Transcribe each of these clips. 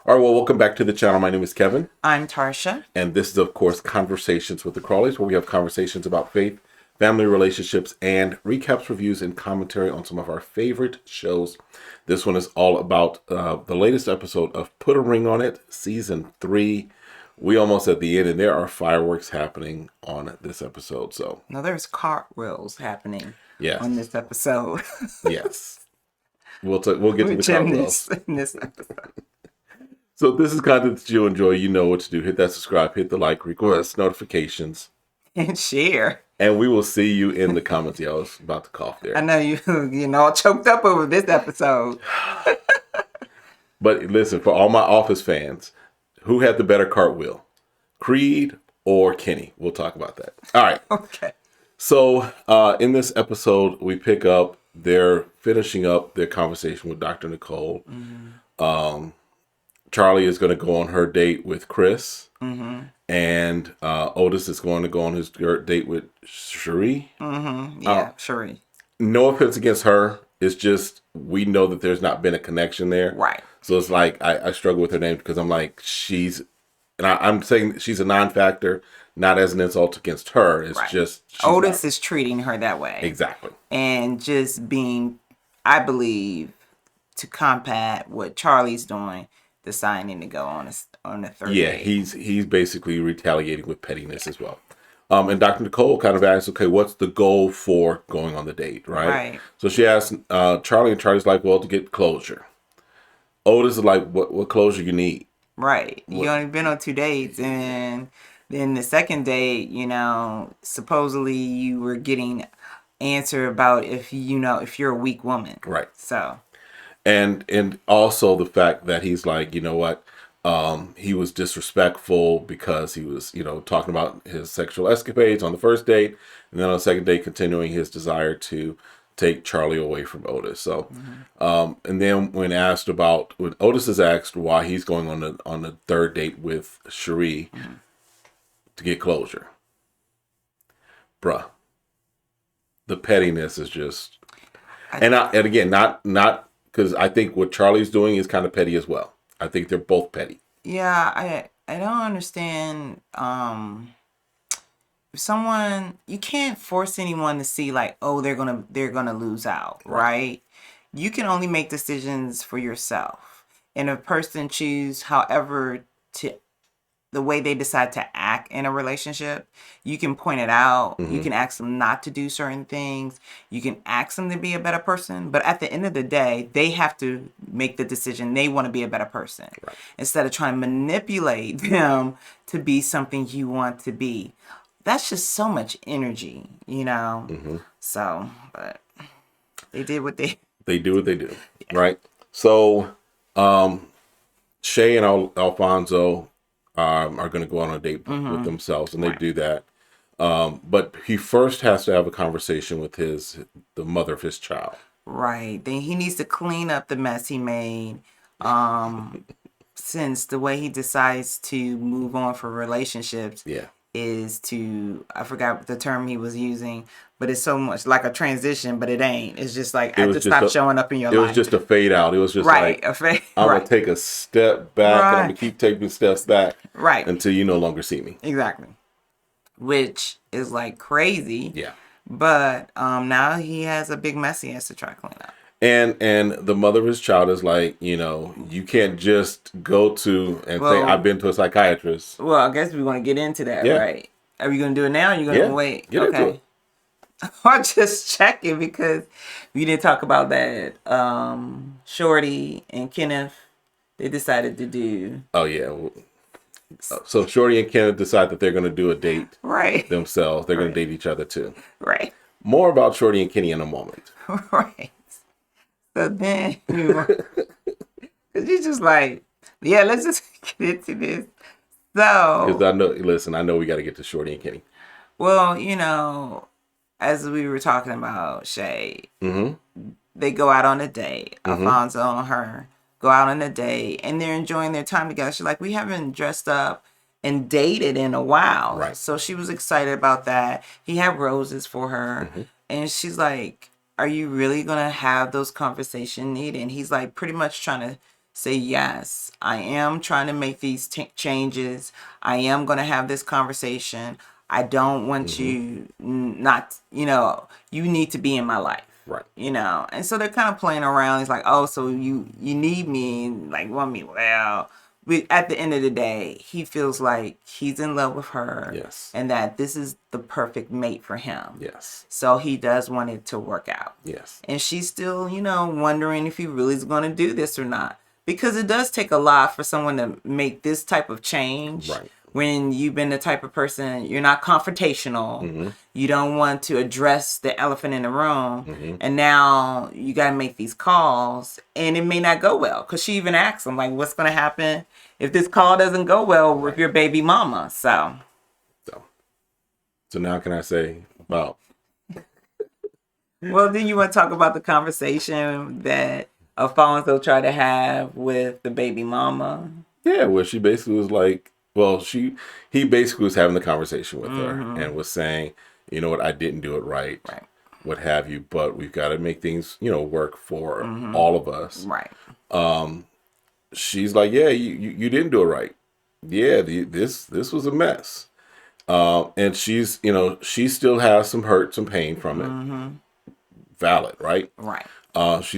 All right, well, welcome back to the channel. My name is Kevin. I'm Tarsha. And this is, of course, Conversations with the Crawleys, where we have conversations about faith, family relationships, and recaps, reviews, and commentary on some of our favorite shows. This one is all about the latest episode of Put a Ring on It, Season 3. We almost at the end, and there are fireworks happening on this episode. So No, there's cartwheels happening yes. on this episode. Yes. We'll get to the cartwheels in this episode. So if this is content that you enjoy, you know what to do. Hit that subscribe, hit the like, request notifications. And share. And we will see you in the comments. Yeah, I was about to cough there. I know you're all choked up over this episode. But listen, for all my Office fans, who had the better cartwheel? Creed or Kenny? We'll talk about that. All right. Okay. So in this episode, we pick up, they're finishing up their conversation with Dr. Nicole. Mm-hmm. Charlie is going to go on her date with Chris. Mm-hmm. And Otis is going to go on his date with Sheree. Mm-hmm. Yeah, Sheree. No offense against her. It's just, we know that there's not been a connection there. Right. So it's like, I struggle with her name because I'm like, I'm saying she's a non-factor, not as an insult against her. It's just... Otis is treating her that way. Exactly. And just being, I believe, to combat what Charlie's doing, deciding to go on the third date. Yeah, he's basically retaliating with pettiness as well. And Dr. Nicole kind of asks, okay, what's the goal for going on the date, right? Right. So she asks Charlie, and Charlie's like, well, to get closure. Otis is like, what closure you need? Right. You only been on 2 dates, and then the second date, supposedly you were getting answer about if you're a weak woman. Right. So. And also the fact that he's like, you know what, he was disrespectful because he was, talking about his sexual escapades on the first date, and then on the second date continuing his desire to take Charlie away from Otis. So, and then when Otis is asked why he's going on the third date with Sheree to get closure, bruh, the pettiness is just, and again, not. Because I think what Charlie's doing is kind of petty as well. I think they're both petty. Yeah, I don't understand. If you can't force anyone to see like, oh, they're gonna lose out, right? You can only make decisions for yourself, and if a person choose, however, the way they decide to act in a relationship, you can point it out. Mm-hmm. You can ask them not to do certain things. You can ask them to be a better person. But at the end of the day, they have to make the decision. They want to be a better person. Right. Instead of trying to manipulate them to be something you want to be. That's just so much energy, Mm-hmm. So, but they did what they... They do what they do, yeah. Right? So, Shea and Alfonso... are going to go on a date with themselves, and they do that. But he first has to have a conversation with the mother of his child. Right. Then he needs to clean up the mess he made. Since the way he decides to move on for relationships is to, I forgot the term he was using, but it's so much like a transition, but it ain't. It's just like, I just stop showing up in your life. It was just a fade out. It was just like, I'm going to take a step back, and I'm going to keep taking steps back until you no longer see me. Exactly. Which is like crazy. Yeah. But now he has a big mess he has to try to clean up. And the mother of his child is like, you can't just go to and say, I've been to a psychiatrist. Well, I guess we want to get into that, right? Are we going to do it now, or are you going to wait? Get into it. I'm just checking because we didn't talk about that. Shorty and Kenneth, they decided to do. Oh, yeah. So Shorty and Kenneth decide that they're going to do a date themselves. They're going to date each other too. Right. More about Shorty and Kenny in a moment. Right. So then, because you're just like, yeah, let's just get into this. So. Because I know we got to get to Shorty and Kenny. Well, as we were talking about Shea, they go out on a date. Alfonso and her go out on a date, and they're enjoying their time together. She's like, we haven't dressed up and dated in a while. Right. So she was excited about that. He had roses for her. And she's like, are you really going to have those conversations needed? And he's like pretty much trying to say, yes, I am trying to make these changes. I am going to have this conversation. I don't want you not, you need to be in my life. Right. And so they're kind of playing around. It's like, oh, so you need me, like, want me? Well, at the end of the day, he feels like he's in love with her. Yes. And that this is the perfect mate for him. Yes. So he does want it to work out. Yes. And she's still, wondering if he really is going to do this or not. Because it does take a lot for someone to make this type of change. Right. When you've been the type of person, you're not confrontational. You don't want to address the elephant in the room. And now you got to make these calls. And it may not go well. Because she even asked him, like, what's going to happen if this call doesn't go well with your baby mama? So now can I say about... Well, then you want to talk about the conversation that Alfonso tried to have with the baby mama? Yeah, where she basically was like, he basically was having the conversation with her and was saying, you know what, I didn't do it right, what have you, but we've got to make things, work for all of us. Right. She's like, yeah, you didn't do it right. Yeah, this was a mess. And she's, she still has some hurt, some pain from it. Valid, right? Right. She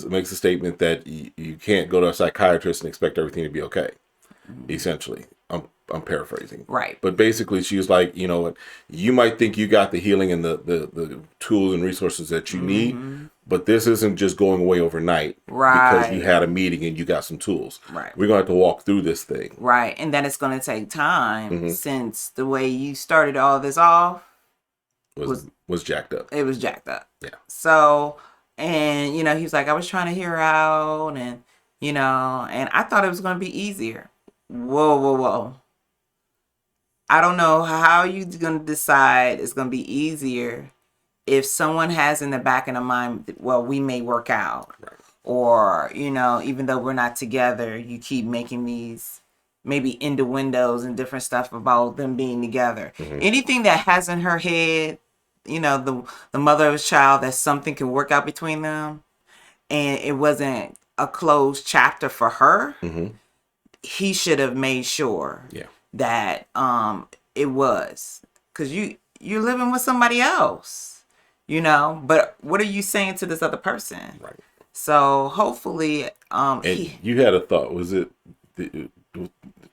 makes a statement that you can't go to a psychiatrist and expect everything to be okay. Essentially, I'm paraphrasing. Right. But basically, she was like, you know what, you might think you got the healing and the tools and resources that you need, but this isn't just going away overnight. Right. Because you had a meeting and you got some tools. Right. We're going to have to walk through this thing. Right. And that it's going to take time since the way you started all this off was jacked up. It was jacked up. Yeah. So, and, he was like, I was trying to hear her out and, and I thought it was going to be easier. Whoa. I don't know how you're going to decide it's going to be easier if someone has in the back of the mind, well, we may work out. Right. Or, even though we're not together, you keep making these maybe innuendos and different stuff about them being together. Anything that has in her head, the mother of his child, that something can work out between them, and it wasn't a closed chapter for her, he should have made sure that it was. Because you're living with somebody else, but what are you saying to this other person? Right. So hopefully, you had a thought. Was it?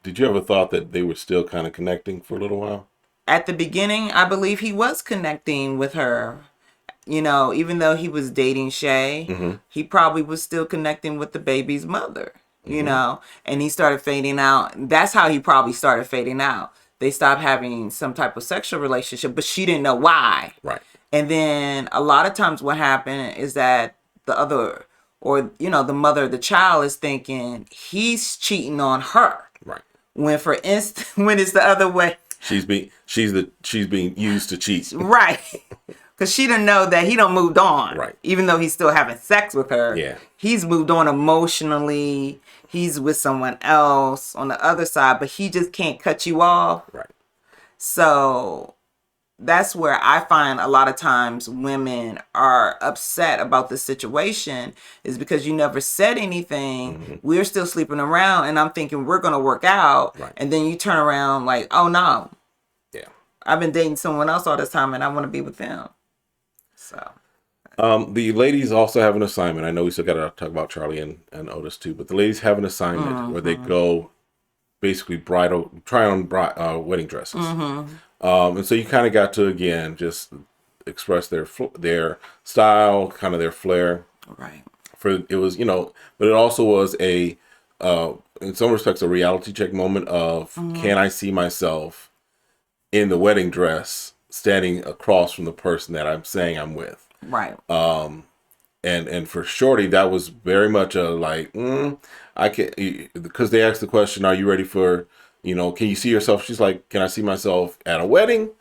Did you ever thought that they were still kind of connecting for a little while? At the beginning, I believe he was connecting with her. Even though he was dating Shea, he probably was still connecting with the baby's mother. And he started fading out. That's how he probably started fading out. They stopped having some type of sexual relationship, but she didn't know why. Right. And then a lot of times what happened is that the other, or, the mother of the child is thinking he's cheating on her. Right. When for instance, when it's the other way. She's being used to cheat. Right. Because she didn't know that he done moved on. Right. Even though he's still having sex with her. Yeah. He's moved on emotionally. He's with someone else on the other side, but he just can't cut you off. Right. So that's where I find a lot of times women are upset about the situation, is because you never said anything. We're still sleeping around and I'm thinking we're going to work out. Right. And then you turn around like, oh no. Yeah. I've been dating someone else all this time and I want to be with them. So. The ladies also have an assignment. I know we still got to talk about Charlie and Otis too, but the ladies have an assignment where they go basically try on wedding dresses. And so you kind of got to, again, just express their style, kind of their flair. Right. It was, but it also was in some respects, a reality check moment of, can I see myself in the wedding dress standing across from the person that I'm saying I'm with? Right. And for Shorty, that was very much a like, I can, because they asked the question, are you ready for, can you see yourself? She's like, can I see myself at a wedding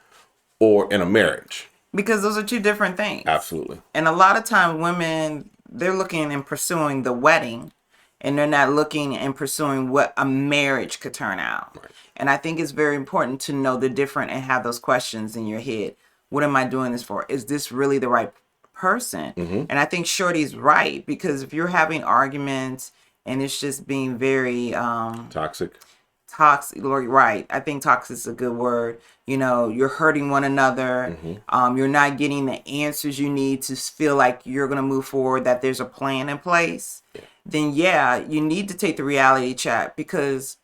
or in a marriage? Because those are two different things. Absolutely. And a lot of time women, they're looking and pursuing the wedding, and they're not looking and pursuing what a marriage could turn out. Right. And I think it's very important to know the different and have those questions in your head. What am I doing this for? Is this really the right person? And I think Shorty's right, because if you're having arguments and it's just being very Toxic. toxic. Right, I think toxic is a good word. You're hurting one another. You're not getting the answers you need to feel like you're going to move forward, that there's a plan in place. Then you need to take the reality check, because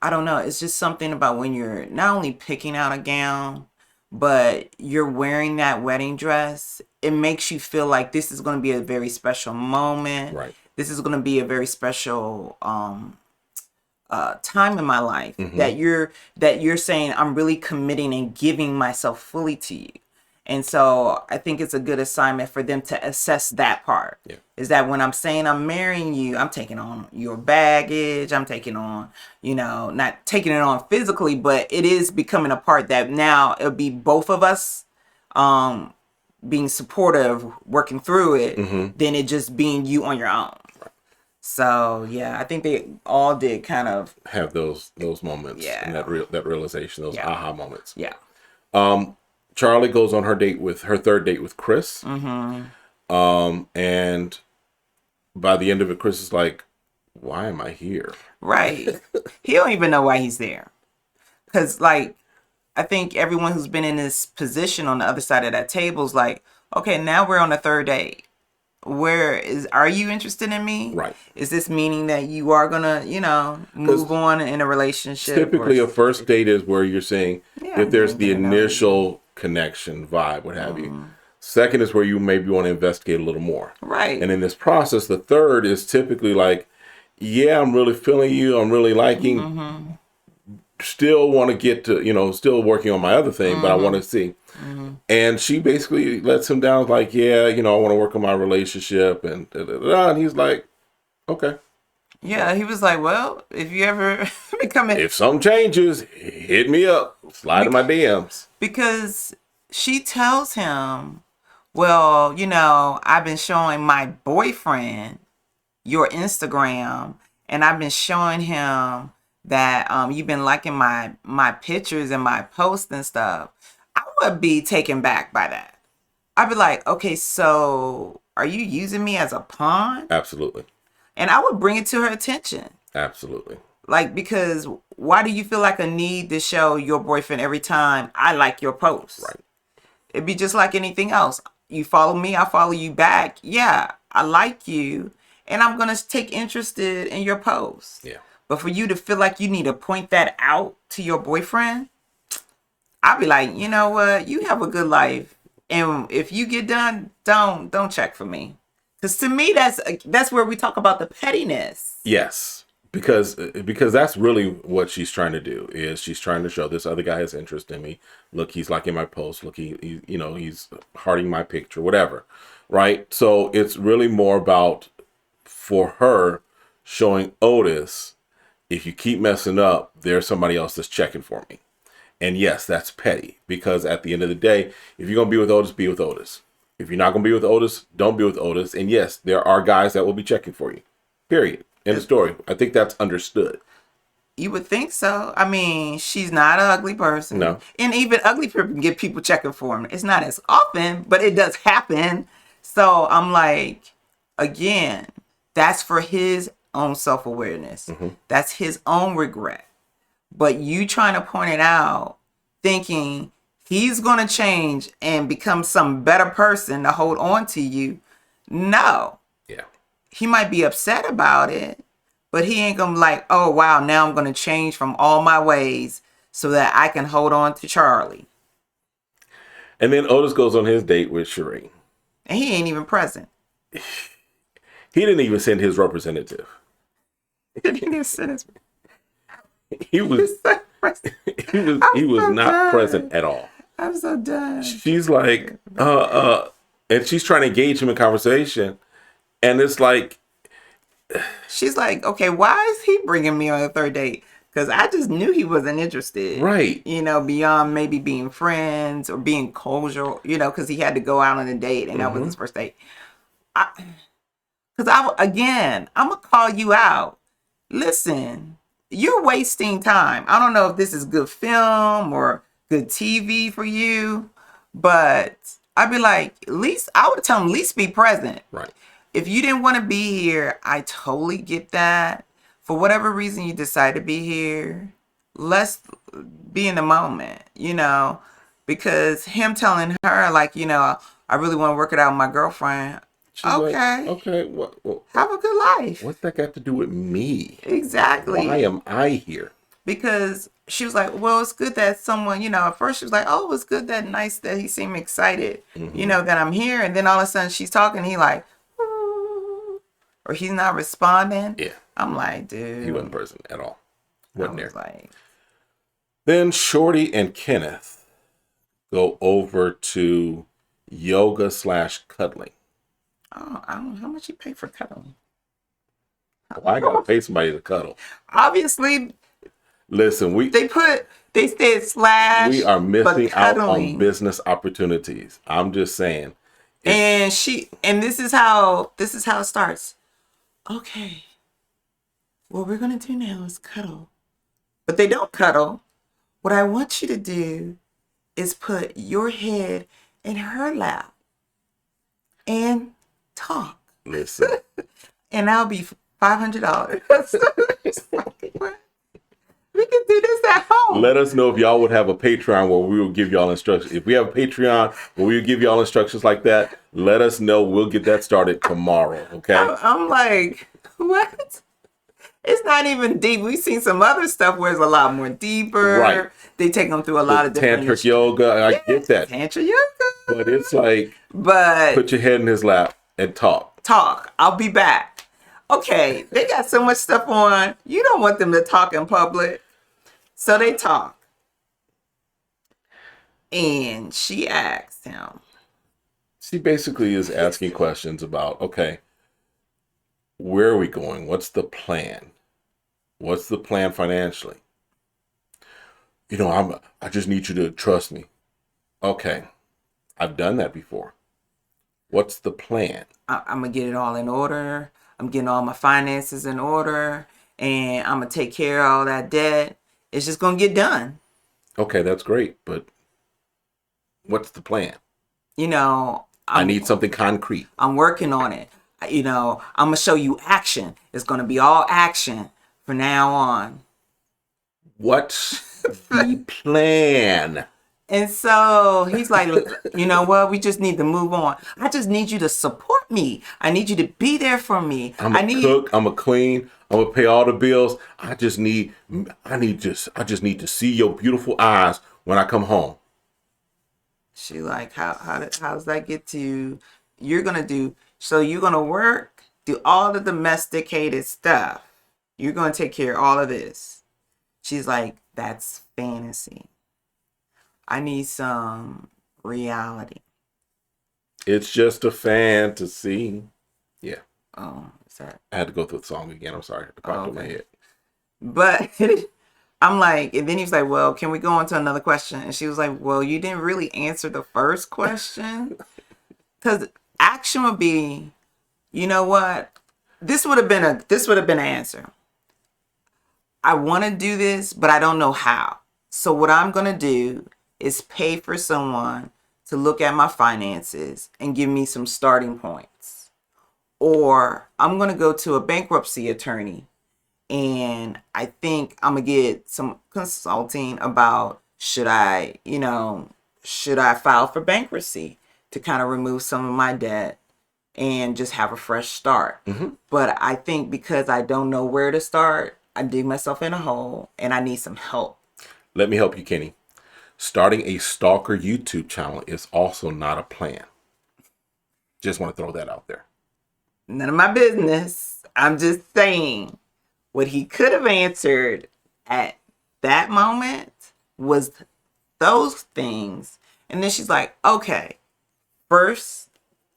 I don't know, it's just something about when you're not only picking out a gown, but you're wearing that wedding dress. It makes you feel like this is going to be a very special moment. Right. This is going to be a very special time in my life, that you're saying, I'm really committing and giving myself fully to you. And so I think it's a good assignment for them to assess that part. Yeah. Is that when I'm saying I'm marrying you, I'm taking on your baggage. I'm taking on, not taking it on physically, but it is becoming a part that now it'll be both of us being supportive, working through it, than it just being you on your own. So I think they all did kind of have those moments, and that realization, those aha moments. Yeah. Charlie goes on her third date with Chris. And by the end of it, Chris is like, why am I here? Right. He don't even know why he's there. Because, like, I think everyone who's been in this position on the other side of that table is like, okay, now we're on the third date. Are you interested in me? Right. Is this meaning that you are gonna, move on in a relationship? Typically, a first date is where you're saying, if there's the initial connection, vibe, what have you. Second is where you maybe want to investigate a little more. Right. And in this process, the third is typically like, I'm really feeling you. I'm really liking. Still want to get to, still working on my other thing, but I want to see. And she basically lets him down like, I want to work on my relationship. And and he's like, okay. Yeah, he was like, well, if you ever if something changes, hit me up. Slide in my DMs. Because she tells him, well, I've been showing my boyfriend your Instagram, and I've been showing him that you've been liking my pictures and my posts and stuff. I would be taken back by that. I'd be like, okay, so are you using me as a pawn? Absolutely. And I would bring it to her attention. Absolutely. Like, because why do you feel like a need to show your boyfriend every time I like your posts? Right. It'd be just like anything else. You follow me, I follow you back. Yeah, I like you, and I'm going to take interest in your posts. Yeah. But for you to feel like you need to point that out to your boyfriend, I'd be like, you know what? You have a good life. And if you get done, don't check for me. Because to me, that's where we talk about the pettiness. Yes. Because that's really what she's trying to do, is she's trying to show this other guy has interest in me. Look, he's liking my post. Look, he's hearting my picture, whatever. Right? So it's really more about, for her, showing Otis, if you keep messing up, there's somebody else that's checking for me. And yes, that's petty, because at the end of the day, if you're going to be with Otis, be with Otis. If you're not going to be with Otis, don't be with Otis. And yes, there are guys that will be checking for you. Period. End of story. I think that's understood. You would think so. I mean, she's not an ugly person. No. And even ugly people can get people checking for them. It's not as often, but it does happen. So I'm like, again, that's for his own self-awareness. That's his own regret. But you trying to point it out, thinking he's going to change and become some better person to hold on to you. No. Yeah. He might be upset about it, but he ain't going to be like, oh, wow, now I'm going to change from all my ways so that I can hold on to Charlie. And then Otis goes on his date with Sheree. And he ain't even present. He didn't even send his representative. He was not present at all. I'm so done. She's like, and she's trying to engage him in conversation, and it's like, she's like, okay, why is he bringing me on a third date? Because I just knew he wasn't interested. Right. Beyond maybe being friends or being cordial, because he had to go out on a date, and that was his first date. I'm going to call you out. Listen, you're wasting time. I don't know if this is good film or good TV for you, but I'd be like, I would tell him, at least be present. Right. if you didn't want to be here, I totally get that. For whatever reason you decide to be here, let's be in the moment, because him telling her, like, I really want to work it out with my girlfriend. She's Okay. like, okay, what, Have a good life. what's that got to do with me? Exactly. Why am I here? Because she was like, well, it's good that someone, at first she was like, oh, it's good that nice that he seemed excited, that I'm here. And then all of a sudden she's talking, he like, "Ooh," or he's not responding. Yeah. I'm like, dude. He wasn't present at all. Wasn't there. Like, Then Shorty and Kenneth go over to yoga/cuddling. oh, I don't know how much you pay for cuddling. Well, I gotta pay somebody to cuddle. Obviously, Listen, they said slash. we are missing but out cuddling. on business opportunities. I'm just saying. And this is how it starts. Okay. What we're gonna do now is cuddle. But they don't cuddle. What I want you to do is put your head in her lap and talk. Listen. And that'll be $500. We can do this at home. Let us know if y'all would have a Patreon where we will give y'all instructions. If we have a Patreon where we will give y'all instructions like that, let us know. We'll get that started tomorrow. Okay. I'm like, what? It's not even deep. We've seen some other stuff where it's a lot more deeper. Right. They take them through a lot of different tantric yoga. I get that. Tantric yoga. But it's like, but put your head in his lap and talk. I'll be back. Okay, they got so much stuff on. You don't want them to talk in public. So they talk. And she asked him. She basically is asking questions about, okay, where are we going? What's the plan? What's the plan financially? I just need you to trust me. Okay, I've done that before. What's the plan? I'm going to get it all in order. I'm getting all my finances in order. And I'm going to take care of all that debt. It's just going to get done. Okay, that's great. But what's the plan? I need something concrete. I'm working on it. I'm going to show you action. It's going to be all action from now on. What's the plan? And so he's like, you know what? We just need to move on. I just need you to support me. I need you to be there for me. I'm a cook. I'm a clean. I'm gonna pay all the bills. I just need to see your beautiful eyes when I come home. She like, how does that get to you? You're gonna work, do all the domesticated stuff. You're gonna take care of all of this. She's like, that's fantasy. I need some reality. It's just a fantasy. Yeah. Oh, is that? I had to go through the song again. I'm sorry. It popped in my head. But I'm like, and then he was like, well, can we go on to another question? And she was like, well, you didn't really answer the first question. Because action would be, you know what? This would have been an answer. I want to do this, but I don't know how. So what I'm going to do is pay for someone to look at my finances and give me some starting points. Or I'm going to go to a bankruptcy attorney and I think I'm going to get some consulting about should I file for bankruptcy to kind of remove some of my debt and just have a fresh start. Mm-hmm. But I think because I don't know where to start, I dig myself in a hole and I need some help. Let me help you, Kenny. Starting a stalker YouTube channel is also not a plan. Just want to throw that out there. None of my business. I'm just saying what he could have answered at that moment was those things. And then she's like, okay, first,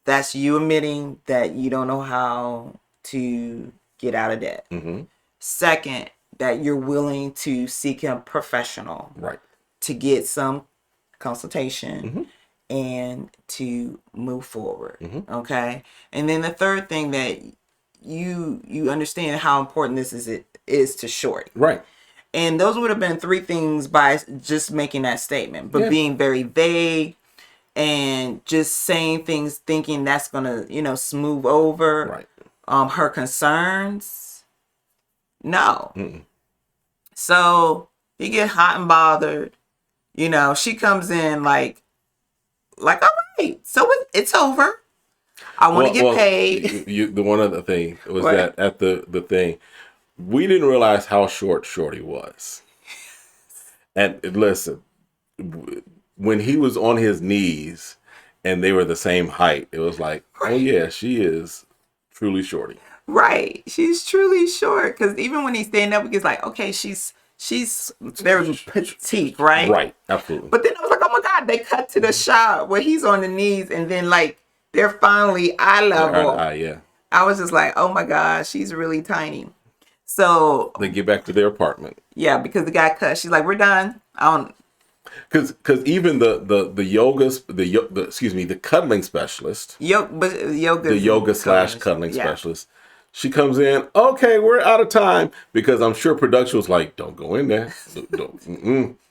that's you admitting that you don't know how to get out of debt. Mm-hmm. Second, that you're willing to seek a professional. Right. To get some consultation mm-hmm. and to move forward. Mm-hmm. Okay. And then the third thing that you understand how important this is to Shorty. Right. And those would have been three things by just making that statement, but being very vague and just saying things thinking that's gonna, smooth over her concerns. No. Mm-mm. So he get hot and bothered. She comes in like all right, so it's over. I want to get paid. The one other thing was What? that at the thing, we didn't realize how short Shorty was. And listen, when he was on his knees and they were the same height, it was like, oh yeah, she is truly Shorty. Right. She's truly short. Because even when he's standing up, he's like, okay, she's very petite, right? Right. Absolutely. But then I was like, oh my God, they cut to the shot where he's on the knees and then like they're finally eye level. Yeah. I was just like, oh my God, she's really tiny. So they get back to their apartment. Yeah, because the guy cut. She's like, we're done. I don't. Because even the cuddling specialist, the yoga slash cuddling specialist, she comes in. Okay, we're out of time, because I'm sure production was like, don't go in there,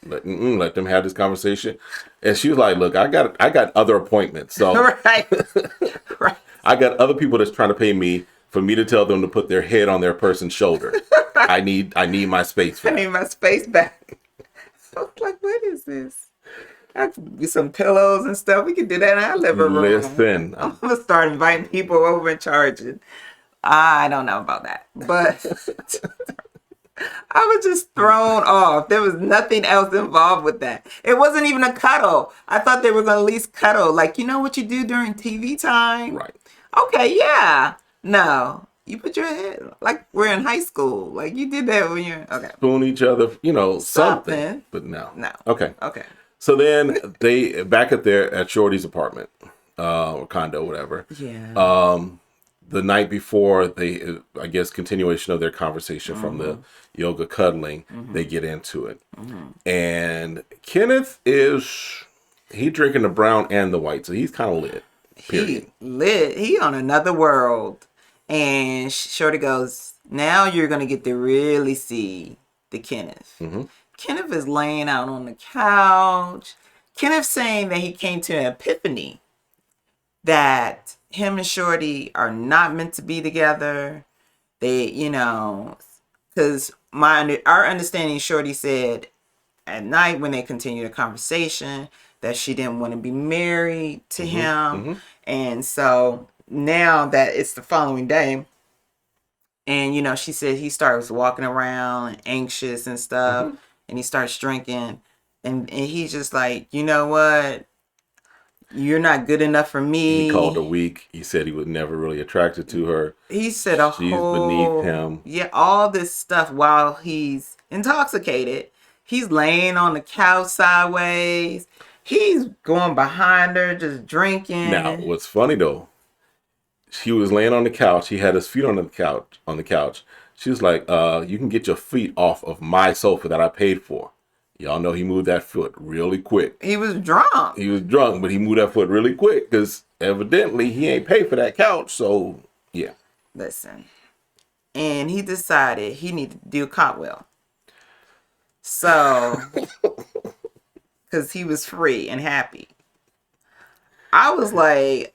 let them have this conversation. And she was like, look, I got other appointments, so right. I got other people that's trying to pay me for me to tell them to put their head on their person's shoulder. I need my space back. I need my space back. I was like, what is this? I could get some pillows and stuff. We could do that in our living room. Listen, I'm gonna start inviting people over and charging. I don't know about that, but I was just thrown off. There was nothing else involved with that. It wasn't even a cuddle. I thought they were gonna at least cuddle, like, you know what you do during TV time? Right. Okay, yeah. No. You put your head, like we're in high school. Like you did that when you're, okay. Spoon each other, something. But no. Okay. Okay. So then they, back at Shorty's apartment, or condo, whatever. Yeah. The night before, they, I guess, continuation of their conversation from the yoga cuddling, they get into it. And Kenneth he drinking the brown and the white, so he's kind of lit. Period. He lit. He on another world. And Shorty goes, now you're going to get to really see the Kenneth. Kenneth is laying out on the couch. Kenneth saying that he came to an epiphany that him and Shorty are not meant to be together. They, because our understanding, Shorty said at night when they continued the conversation that she didn't want to be married to him. And so now that it's the following day, and she said he starts walking around anxious and stuff, and he starts drinking, and he's just like, you know what, you're not good enough for me. He called her weak. He said he was never really attracted to her. He said she's beneath him. Yeah, all this stuff while he's intoxicated. He's laying on the couch sideways. He's going behind her, just drinking. Now, what's funny though, he was laying on the couch. He had his feet on the couch. She was like, you can get your feet off of my sofa that I paid for. Y'all know he moved that foot really quick. He was drunk. But he moved that foot really quick because evidently he ain't paid for that couch. So, yeah. Listen. And he decided he needed to do a cartwheel. So, because he was free and happy. I was like,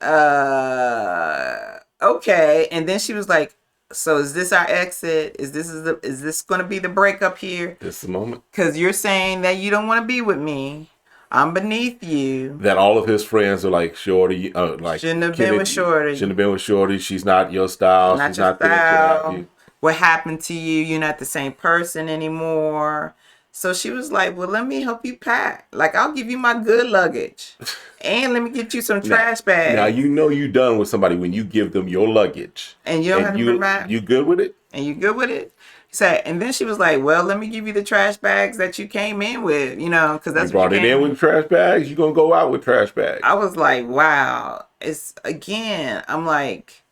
okay. And then she was like, so is this our exit? Is this going to be the breakup here? This is the moment. Because you're saying that you don't want to be with me. I'm beneath you. That all of his friends are like, Shorty, shouldn't have been with Shorty. Shouldn't have been with Shorty. She's not your style. She's not your style. What happened to you? You're not the same person anymore. So she was like, well, let me help you pack. Like, I'll give you my good luggage. And let me get you some trash bags. Now, you done with somebody when you give them your luggage. And you don't have to bring back. You good with it? And you good with it? He said, and then she was like, well, let me give you the trash bags that you came in with, because that's you what brought it in with trash bags. You're going to go out with trash bags. I was like, wow. I'm like,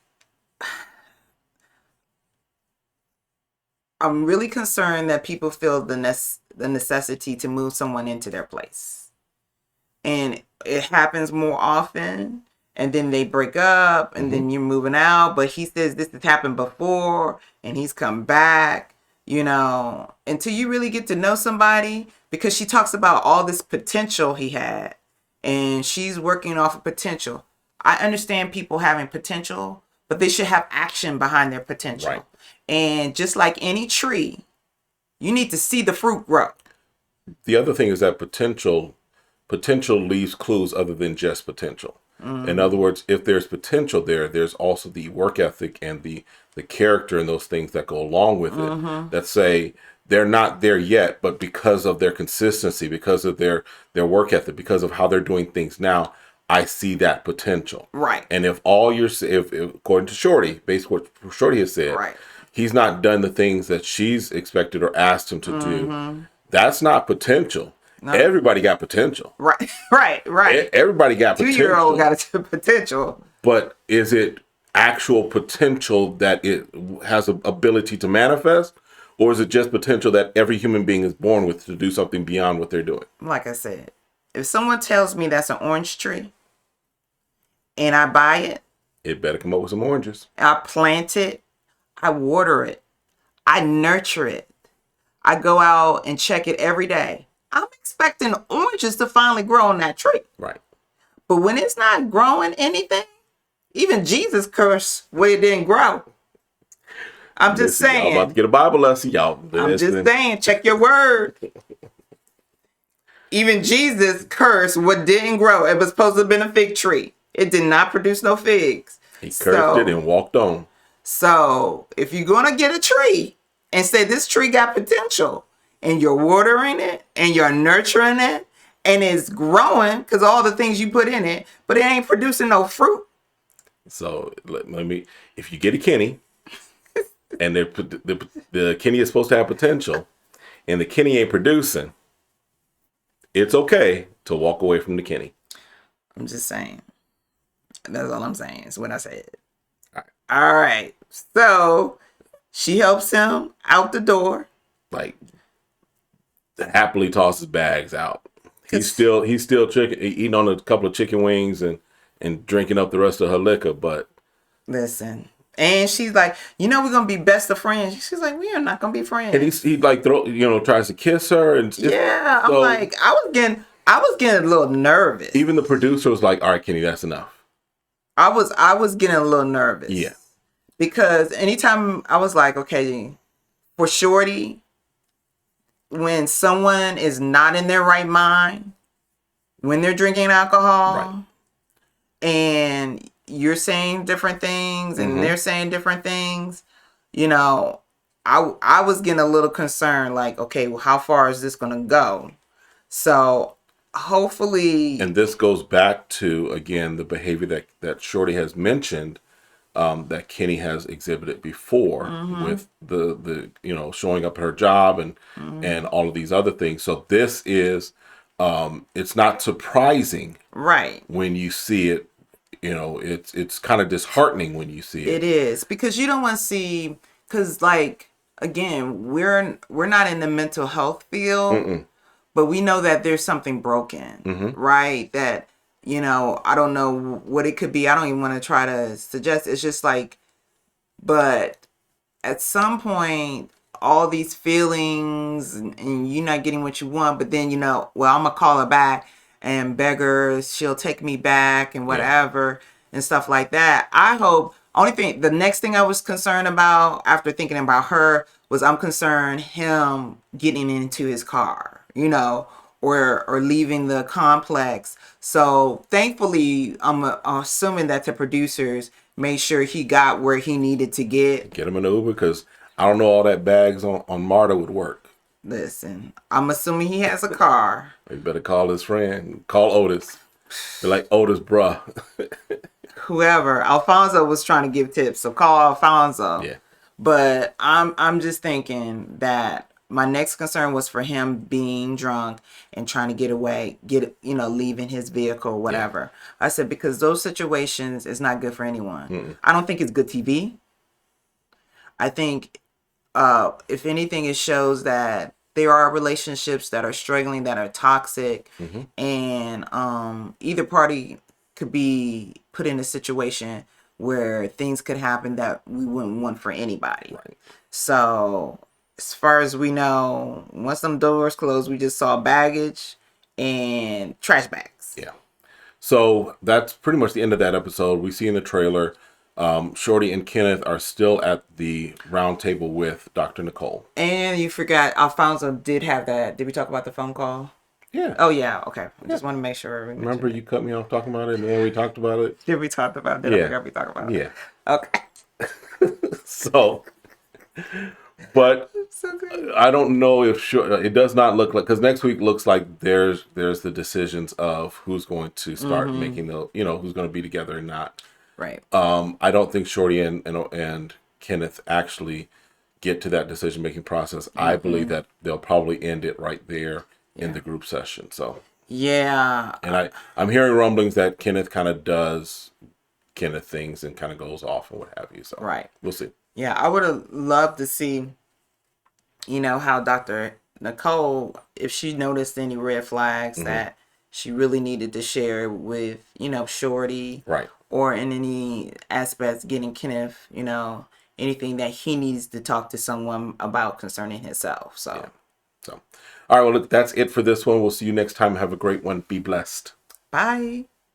I'm really concerned that people feel the necessity to move someone into their place. And it happens more often. And then they break up and then you're moving out. But he says this has happened before and he's come back, until you really get to know somebody, because she talks about all this potential he had. and she's working off of potential. I understand people having potential, but they should have action behind their potential. Right. And just like any tree, you need to see the fruit grow. The other thing is that potential leaves clues other than just potential. In other words, if there's potential there's also the work ethic and the character and those things that go along with it that say they're not there yet, but because of their consistency, because of their work ethic, because of how they're doing things now, I see that potential. Right. And if according to Shorty, based on what Shorty has said, Right. he's not done the things that she's expected or asked him to do, that's not potential. No. Everybody got potential. Right, right. Everybody got potential. 2-year-old got a potential. But is it actual potential that it has an ability to manifest? Or is it just potential that every human being is born with to do something beyond what they're doing? Like I said, if someone tells me that's an orange tree and I buy it, it better come up with some oranges. I plant it, I water it, I nurture it, I go out and check it every day. I'm expecting oranges to finally grow on that tree. Right. But when it's not growing anything, even Jesus cursed when it didn't grow. I'm just saying. Y'all about to get a Bible lesson, y'all. I'm just saying, check your word. Even Jesus cursed what didn't grow. It was supposed to have been a fig tree. It did not produce no figs. He cursed it and walked on. So if you're going to get a tree and say this tree got potential, and you're watering it and you're nurturing it and it's growing because all the things you put in it, but it ain't producing no fruit. So let me, if you get a Kenny and the Kenny is supposed to have potential and the Kenny ain't producing, it's okay to walk away from the Kenny. I'm just saying. That's all I'm saying. It's what I said. All right. So she helps him out the door. Like, happily tosses bags out. He's still eating on a couple of chicken wings and drinking up the rest of her liquor. But listen, and she's like, we're gonna be best of friends. She's like, we are not gonna be friends. And he like tries to kiss her and yeah. I'm like, I was getting a little nervous. Even the producer was like, all right, Kenny, that's enough. I was getting a little nervous. Yeah. Because anytime I was like, okay, for Shorty, when someone is not in their right mind, when they're drinking alcohol, right, and you're saying different things and they're saying different things, I was getting a little concerned, like, okay, well, how far is this going to go? So hopefully... And this goes back to, again, the behavior that Shorty has mentioned, that Kenny has exhibited before with the showing up at her job and all of these other things. So this is it's not surprising, right, when you see it. It's kind of disheartening when you see it. It is, because you don't want to see, because like, again, we're not in the mental health field, but we know that there's something broken, right? That I don't know what it could be. I don't even want to try to suggest. It's just like, but at some point, all these feelings and you're not getting what you want, but then, well, I'm going to call her back and beg her. She'll take me back and whatever and stuff like that. I hope, the next thing I was concerned about after thinking about her was I'm concerned him getting into his car, or leaving the complex. So thankfully, I'm assuming that the producers made sure he got where he needed to get. Get him an Uber, because I don't know all that bags on Marta would work. Listen, I'm assuming he has a car. You better call his friend. Call Otis. Be like, Otis, bruh. Whoever. Alfonso was trying to give tips, so call Alfonso. Yeah. But I'm just thinking that my next concern was for him being drunk and trying to get away, leaving his vehicle, whatever. Yeah. I said, because those situations is not good for anyone. I don't think it's good TV. I think, if anything, it shows that there are relationships that are struggling, that are toxic, and either party could be put in a situation where things could happen that we wouldn't want for anybody. Right. So, as far as we know, once them doors closed, we just saw baggage and trash bags. Yeah. So that's pretty much the end of that episode. We see in the trailer, Shorty and Kenneth are still at the round table with Dr. Nicole. And you forgot Alfonso did have that. Did we talk about the phone call? Yeah. Oh yeah. Okay. I just want to make sure we Remember mentioned you cut me off talking about it, and then we talked about it. it. Did we talk about? Did I forget we talked about it? Yeah. Okay. So, but So good. I don't know if it does not look like, because next week looks like there's the decisions of who's going to start making the, who's going to be together and not. Right. I don't think Shorty and Kenneth actually get to that decision making process. I believe that they'll probably end it right there in the group session. So Yeah. and I'm hearing rumblings that Kenneth kind of does Kenneth things and kind of goes off and what have you. So Right. we'll see. Yeah, I would have loved to see, how Dr. Nicole, if she noticed any red flags that she really needed to share with, Shorty. Right. Or in any aspects getting Kenneth, anything that he needs to talk to someone about concerning himself. So, Yeah. So, all right. Well, look, that's it for this one. We'll see you next time. Have a great one. Be blessed. bye.